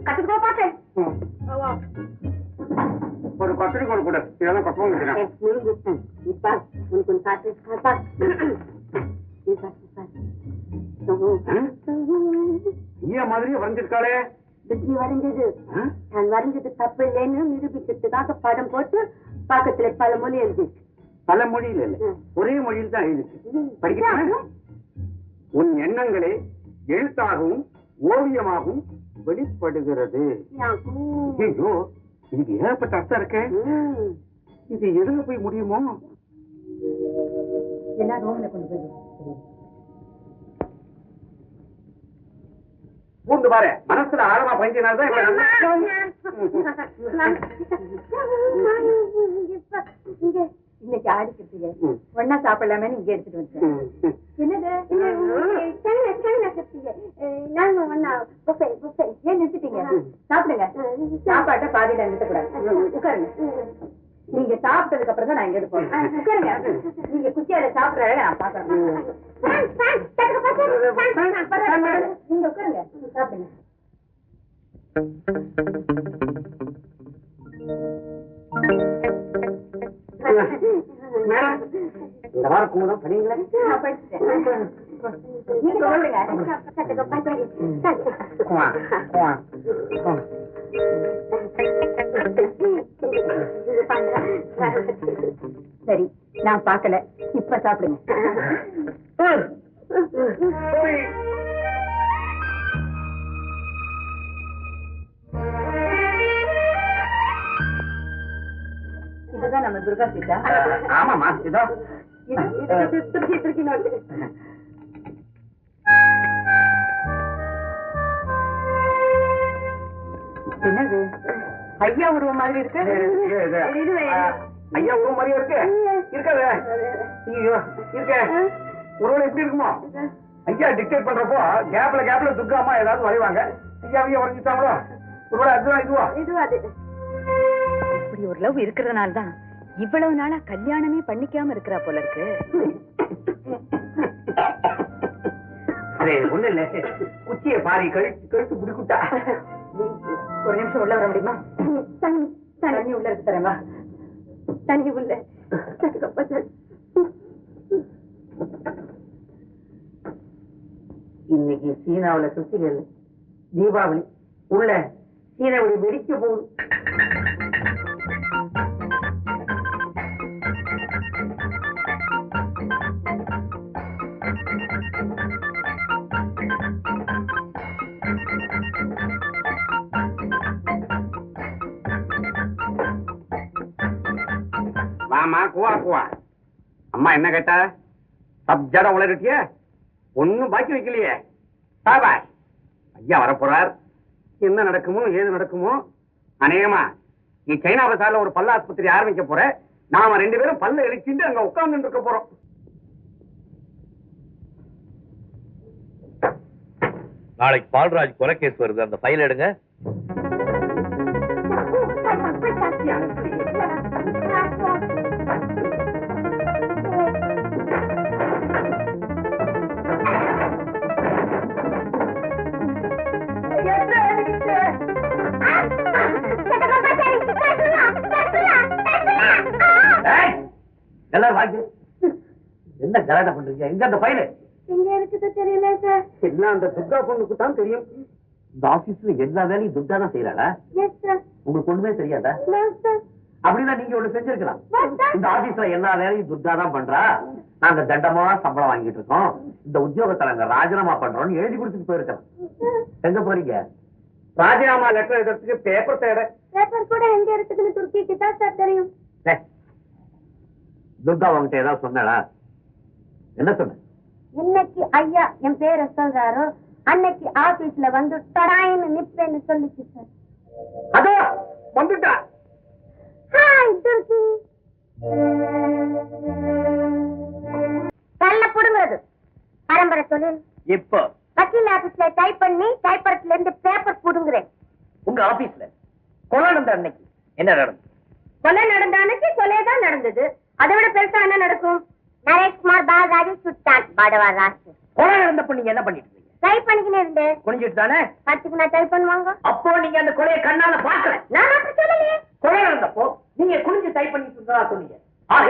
கத்துக்கோ பாட்டேன். ஒரு கொத்தடி கொண்டு கூட இதெல்லாம் கொத்தவும் இப்ப உனக்கு காட்டு ஐயா மாதிரியே வரைஞ்சிருக்காளே. எப்படி வரைஞ்சது? நான் வரைஞ்சது தப்பு இல்லைன்னு நிரூபிக்கிறதுக்காக படம் போட்டு பக்கத்துல பல மொழி எழுதிச்சு. பல மொழியில இல்ல, ஒரே மொழியில் தான் எழுதிச்சு. படிக்கிறேன். உன் எண்ணங்களே எழுத்தாகவும் ஓவியமாகவும் வெளிப்படுகிறது. ஐயோ, இதுக்கு ஏகப்பட்ட அர்த்தம் இருக்கு. இது எதுல போய் முடியுமோ? எல்லாம் ரோம்ல கொண்டு போய் பூண்டு பாரு. மனசுல ஆழமா பஞ்சினால்தான் இன்னைக்கு ஆடிக்கிறதுக்கு ஒன்னா சாப்பிடலாமே இங்க எடுத்துட்டு வந்தேன். என்னது நாங்க ஒன்னா ஏன் நிறுத்திட்டீங்க? சாப்பிடுங்க. சாப்பாட்ட பாதியில நிறுத்தக்கூடாது. உட்காருங்க. நீங்க சாப்பிட்டதுக்கு அப்புறம் தான் நான் இங்க எடுப்போம். உட்காருங்க. நீங்க குச்சியால சாப்பிடற நான் பாக்குறேன். நீங்க உட்காருங்க, சாப்பிடுங்க. மேடம், இந்த வாரம் குமுதம் பண்ணீங்களா? நீங்க சொல்லுங்க. சரி, நான் பார்க்கல. இப்ப சாப்பிடுங்க. இதுதான் நம்ம துர்கா சீதா. ஆமாமா, இதோ என்னது? ஐயா உருவம் மாதிரி இருக்கு. ஐயா உருவம் மாதிரி இருக்கு. இருக்காது. ஐயோ, இருக்க உருவம் எப்படி இருக்குமோ? ஐயா டிக்டேட் பண்றப்போ கேப்ல துர்காமா ஏதாவது வரைவாங்க. ஐயா வரைஞ்சிட்டாங்களோ? ஒருவேளை அதுதான் இதுவா? இப்படி ஒரு லவ் இருக்கிறதுனாலதான் இவ்வளவு நாளா கல்யாணமே பண்ணிக்காம இருக்கிறா போல இருக்கு. ஒண்ணு இல்ல, குச்சியை பாரி கழுத்து புடிக்குட்டா. ஒரு நிமிஷம் உள்ள வர முடியுமா? தண்ணி உள்ள இருக்கு தரமா? தண்ணி உள்ள. இன்னைக்கு சீனாவுல சுத்திகள் தீபாவளி. உள்ள சீனாவளி வெடிக்க போகுது. வாமா, குவா. அம்மா என்ன கேட்டா? சப்ஜட உலகட்டிய ஒன்னும் பாக்கி வைக்கலையே. பாய், ஐயா வரப்போறார். என்ன நடக்குமோ ஏது நடக்குமோ? அநேகமா நீ சைனா பசார்ல ஒரு பல்ல ஆஸ்பத்திரி ஆரம்பிக்க போற. நாம 2 பேரும் பல்ல இழிச்சுட்டு அங்க உட்கார்ந்து இருக்க போறோம். நாளைக்கு பால்ராஜ் கொலை கேஸ் வருது. அந்த ஃபைல் எடுங்க. எல்லாரும் வாங்க. என்ன கலாட்டா பண்றீங்க? எங்க அந்த ஃபைல்? எங்க இருக்குது தெரியல சார். எல்லாம் அந்த துர்கா பொண்ணுக்கு தான் தெரியும். இந்த ஆபீஸ்ல எல்லா வேலையும் துர்கா தான் செய்யறாளா? Yes sir. உங்களுக்கு ஒண்ணுமே தெரியாதா? No sir. அப்படின்னா நீங்க ஒண்ணு செஞ்சிருக்கலாம். இந்த ஆபீஸ்ல எல்லா வேலையும் துர்கா தான் பண்றா. நாங்க தண்டமா சம்பளம் வாங்கிட்டு இருக்கோம். இந்த உத்தியோகத்தை நாங்க ராஜினாமா பண்றோம்னு எழுதி கொடுத்துட்டு போயிருக்கோம். எங்க போறீங்க? ராஜினாமா லெட்டர் எழுதுறதுக்கு பேப்பர் தேட. பேப்பர் கூட எங்க இருக்குன்னு துர்க்கிக்கு தான் சார் தெரியும். துர்கா உங்ககிட்ட ஏதாவது சொன்னாளா? என்ன சொன்ன? இன்னைக்கு ஐயா என் பேரை சொல்றாரோ அன்னைக்கு ஆபீஸ்ல வந்து டடாயின்னு நிப்பேன்னு சொல்லிச்சு சார். அதோ வந்துட்டா. ஹாய் துர்கி. கல்ல புடுங்கிறது பரம்பரை தொழில். இப்போ வக்கீல் ஆபீஸ்ல டைப் பண்ணி டைப்பரத்துல இருந்து பேப்பர் புடுங்குறேன். உங்க ஆபீஸ்ல கொலை நடந்த அன்னைக்கு என்ன நடந்தது? கொலை நடந்த அன்னைக்கு கொலைதான் நடந்தது. அதை விட பெருசா என்ன நடக்கும்? நரேஷ்குமார் பாலராஜு சுட்டான் பாடவா ராசு. கொலை நடந்தப்ப நீங்க என்ன பண்ணிட்டு இருக்கீங்க? ட்ரை பண்ணிக்கினே இருந்தேன். குனிஞ்சிட்டு தானே? பத்துக்கு நான் ட்ரை பண்ணுவாங்க. அப்போ நீங்க அந்த கொலையை கண்ணால பாக்கல. நான் அப்படி சொல்லலையே. கொலை நடந்தப்போ நீங்க குனிஞ்சு டைப் பண்ணிட்டு இருந்ததா சொன்னீங்க. ஆக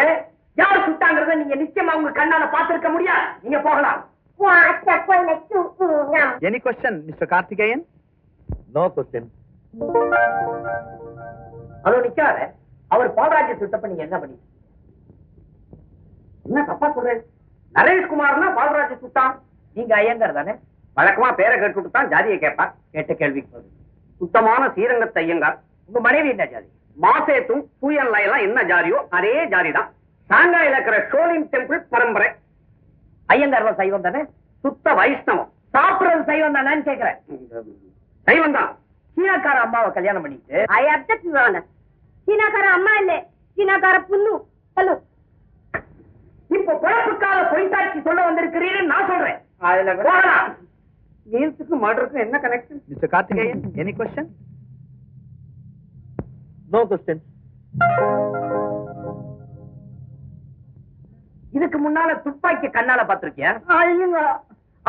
யார் சுட்டாங்கிறத நீங்க நிச்சயமா உங்க கண்ணால பாத்திருக்க முடியாது. நீங்க போகலாம். Any question mister Karthikeyan? No question. அதோ நிக்காத. அவர் பாலராஜை சுட்டப்ப நீங்க என்ன பண்ணீங்க? என்ன தப்பா சொல்றேன்? நரேஷ்குமார்னா பாலராஜை சுட்டான். நீங்க ஐயங்கார் தானே? வழக்கமா பேரை கேட்டுட்டு தான் ஜாதியை கேட்பா. கேட்ட கேள்விக்கு சுத்தமான ஸ்ரீரங்கத்து ஐயங்கார். உங்க மனைவி என்ன ஜாதி? மாசேத்தும் பூயன்ல எல்லாம் என்ன ஜாதியோ அதே ஜாதிதான். சாங்காயில இருக்கிற ஷோலின் டெம்பிள் பரம்பரை. ஐயங்கார் சைவம் தானே? சுத்த வைஷ்ணவம். சாப்பிடுறது சைவம் தானேன்னு கேக்குறேன். சைவம் தான். சீனாக்கார அம்மாவை கல்யாணம் பண்ணிட்டு ஐ அப்செக்ட் யுவர் ஆனர். சீனாக்கார அம்மா இல்ல, சீனாக்கார புண்ணு. சொல்லு. இப்போ பிறப்புக்கால பொய்சாட்சி சொல்ல வந்திருக்கிறீன்னு நான் சொல்றேன். அதுல போகலாம். நீல்ஸுக்கு மர்டருக்கும் என்ன connection? Mister Karthikeyan any question? No question. இதுக்கு முன்னால துப்பாக்கி கண்ணால பாத்திருக்கியா? இல்லங்க.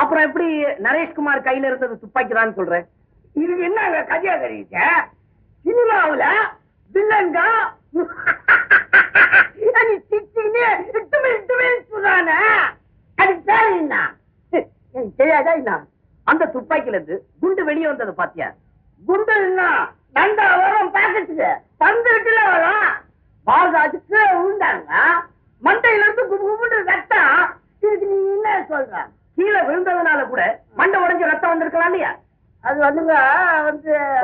அப்புறம் எப்படி நரேஷ்குமார் கையில இருந்தது துப்பாக்கி தான் சொல்றேன்? இது என்னங்க கதையா தெரியுங்க? சினிமாவுல வில்லங்க அந்த துப்பாக்கில இருந்து குண்டு வெளியே வந்தது பாத்தியா? குண்டு நண்டா வரும் பாக்கெட்டுக்கு தந்துட்டுல வரும். பால்ராஜுக்கு விழுந்தாங்க. மண்டையில இருந்து குபுகுபுன்னு ரத்தம். இதுக்கு நீ என்ன சொல்ற? கீழே விழுந்ததுனால கூட மண்டை உடைஞ்சு ரத்தம் வந்திருக்கலாம் இல்லையா? அது வந்துங்க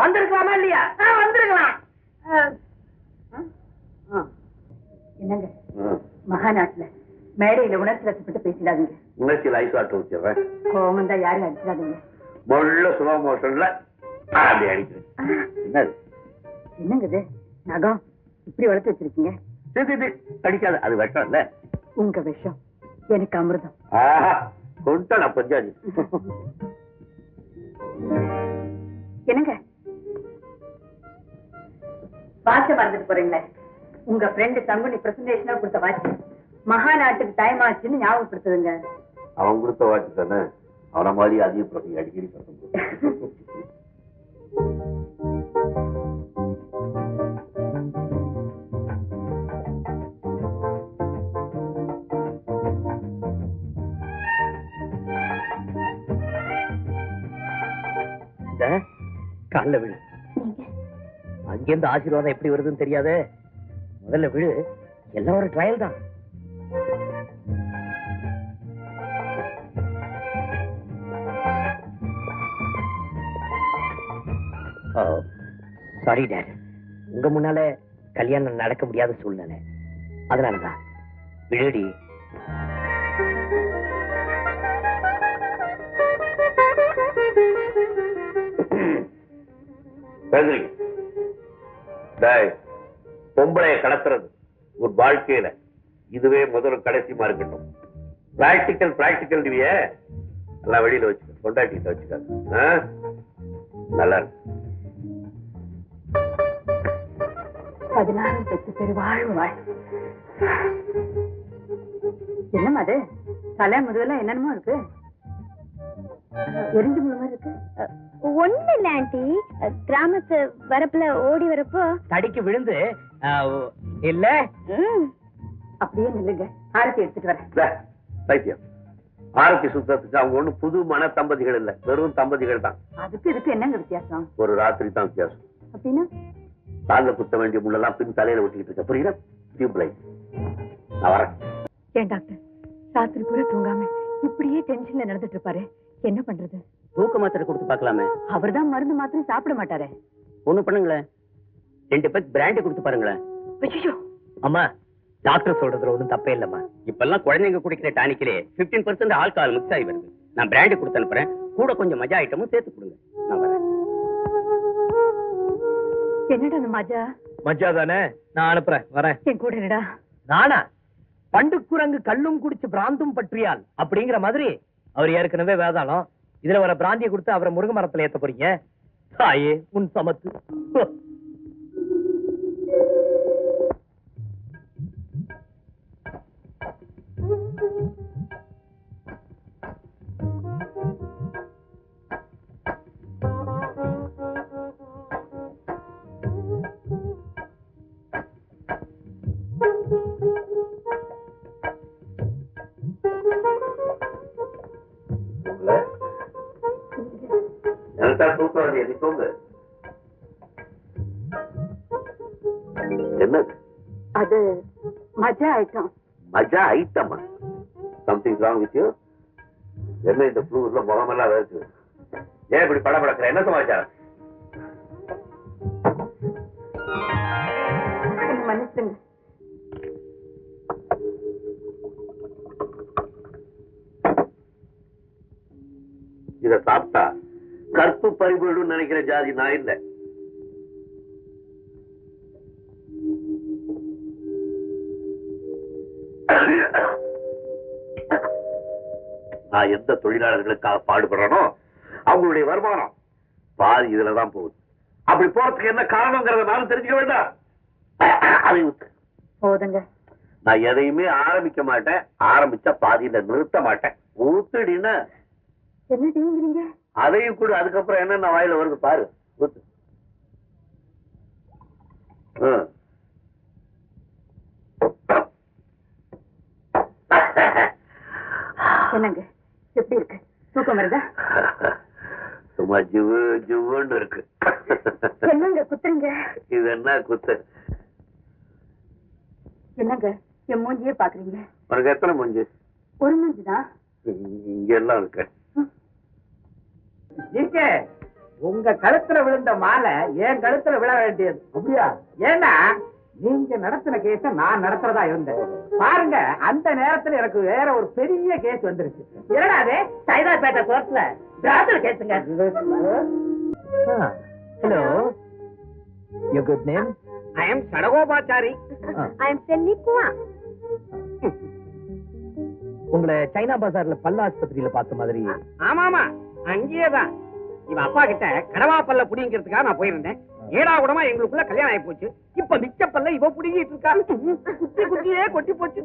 வந்திருக்கலாமா இல்லையா? வந்திருக்கலாம். என்னங்க மகாநாட்டுல மேடையில உணர்ச்சி வசப்பட்டு பேசிடாதீங்க. உணர்ச்சியில் ஐசாட்டு வச்சிடுறேன். கோமந்தா யாரும் அடிச்சிடாதீங்க. முள்ள ஸ்லோ மோஷன்ல அப்படி அடிக்கிறேன். என்னது? என்னங்க இது நகம் இப்படி வளர்த்து வச்சிருக்கீங்க? அடிக்காது, அது விஷம் இல்ல. உங்க விஷம் எனக்கு அமிர்தம். கொண்டா பஞ்சாதி. என்னங்க வாட்ச மறந்துட்டு போறீங்களே? உங்க ஃப்ரெண்டு தங்குனி பிரசன்டேஷனா கொடுத்த வாட்ச் மகாநாட்டுக்கு டைம் ஆச்சுன்னு ஞாபகப்படுத்துதுங்க. அவன் கொடுத்த வாட்சி தானே. அவன மாதிரி அதிக பிரசங்க அடிக்கடி பிரசங்க. கால விழு. அங்கிருந்து ஆசீர்வாதம் எப்படி வருதுன்னு தெரியாத. முதல்ல விழு. எல்லாம் ஒரு ட்ரையல் தான். சாரி டேட், உங்க முன்னால கல்யாணம் நடக்க முடியாத சூழ்நிலை. அதனாலதான் விழுடி. பொம்பளைய கடத்துறது ஒரு வாழ்க்கையில இதுவே முதல்ல கடைசியமா இருக்கட்டும். பிராக்டிக்கல் பிராக்டிக்கல் எல்லாம் வெளியில வச்சுக்க, கொண்டாட்டிட்டு வச்சுக்காது. நல்லா இருக்கு. 16 பெற்று பெரு வாழும் வாழ். என்னமா அது தலை முதுவெல்லாம் என்னென்னமோ இருக்கு? எரிஞ்சு முழு மாதிரி இருக்கு. ஒண்ணு இல்ல ஆண்டி, கிராமத்து வரப்புல ஓடி வரப்போ தடிக்கு விழுந்து இல்ல. அப்படியே நில்லுங்க, ஆரத்தி எடுத்துட்டு வரேன். பைத்தியம். ஆரத்தி சுத்தத்துக்கு அவங்க ஒண்ணு புது மன தம்பதிகள் இல்ல, வெறும் தம்பதிகள் தான். அதுக்கு இதுக்கு என்னங்க வித்தியாசம்? ஒரு ராத்திரி தான் வித்தியாசம். அப்படின்னா கால குத்த வேண்டிய முள்ளெல்லாம் பின் தலையில ஒட்டிக்கிட்டு இருக்க. புரியுதா? Tube light. நான் வரேன். ஏன் டாக்டர் ராத்திரி பூரா தூங்காம இப்படியே டென்ஷன்ல நடந்துட்டு இருப்பாரு, என்ன பண்றது? தூக்க மாத்திரை கொடுத்து பாக்கலாமே. அவர் தான் மருந்து மாத்திரை சாப்பிட மாட்டாரே. ஒண்ணு பண்ணுங்களேன், 2 பேக் பிராண்டி கொடுத்து பாருங்களேன். ஐயோ அம்மா, டாக்டர் சொல்றதுல ஒண்ணும் தப்பே இல்லம்மா. இப்பெல்லாம் குழந்தைங்க குடிக்கிற டானிக்கிலே 15% ஆல்கஹால் மிக்ஸ் ஆகி வருது. நான் பிராண்டி கொடுத்து அனுப்புறேன், கூட கொஞ்சம் மஜா ஐட்டமும் சேர்த்து கொடுங்க. நான் வரேன். என்னடா அந்த மஜா? மஜா தானே, நான் அனுப்புறேன். வரேன். என் கூட என்னடா? நானா? பண்டுக்குரங்கு கல்லும் குடிச்சு பிராந்தும் பற்றியால் அப்படிங்கிற மாதிரி அவர் ஏற்கனவே வேதாளம். இதுல வர பிராந்தியை கொடுத்து அவரை முருங்க மரத்துல ஏத்த போறீங்க. தாயே உன் சமத்து. எனக்கு தான் தூக்கம் வருது, நீ தூங்கு. என்னது? அது மஜா ஐட்டம். மஜா ஐட்டமா? Something wrong with you? என்ன இந்த ப்ளூஸ்ல முகமெல்லாம் வருது? ஏன் இப்படி படம் படக்கிற? என்ன சமாச்சாரம்? மன்னிச்சுங்க. இத சாப்பிட்டா கற்பு பறிபோடும் நினைக்கிற ஜாதி நான் இல்லை. நான் எந்த தொழிலாளர்களுக்காக பாடுபடுறனோ அவங்களுடைய வருமானம் பாதி இதுலதான் போகுது. அப்படி போறதுக்கு என்ன காரணங்கிறத நானும் தெரிஞ்சுக்க வேண்டாம். அதை போதுங்க. நான் எதையுமே ஆரம்பிக்க மாட்டேன், ஆரம்பிச்சா பாதியில நிறுத்த மாட்டேன். ஊத்துடின்னா என்ன செய்யுங்க? அதையும் கூட அதுக்கப்புறம் என்னென்ன வாயில வருது பாரு. ஊத்து. என்னங்க எப்படி இருக்கு? தூக்கம் வருதா? சும்மா ஜிவு ஜிவுன்னு இருக்கு. என்னங்க குத்துறீங்க? இது என்ன குத்து? என்னங்க என் மூஞ்சியே பாக்குறீங்க? உனக்கு எத்தனை மூஞ்சி? ஒரு மூஞ்சிதான். இங்க எல்லாம் இருக்கு. உங்க கழுத்துல விழுந்த மாலை என் கழுத்துல விழ வேண்டியது. அப்படியா? ஏன்னா நீங்க நடத்தின கேஸ நான் நடத்துறதா இருந்தேன். பாருங்க, அந்த நேரத்துல எனக்கு வேற ஒரு பெரிய கேஸ் வந்துருச்சு. என்னடாது? சைதாப்பேட்டை கோர்ட்ல டிராஃப்ட் கேஸுங்க. Hello, your good name? I am Sadagopachari. I am செல்லிக்குவா. உங்களை சைனா பஜார்ல பல்ல ஆஸ்பத்திரியில பார்த்த மாதிரி. ஆமாமா, அங்கேயேதான். இவ அப்பா கிட்ட கடவா பல்ல புடிங்கிறதுக்காக நான் போயிருந்தேன். ஏடா கூடமா எங்களுக்குள்ள கல்யாணம் ஆகி போச்சு. இப்ப மிச்ச பல்ல இவ புடிங்கிட்டு இருக்கா. குட்டி குட்டியே கொட்டி போச்சு.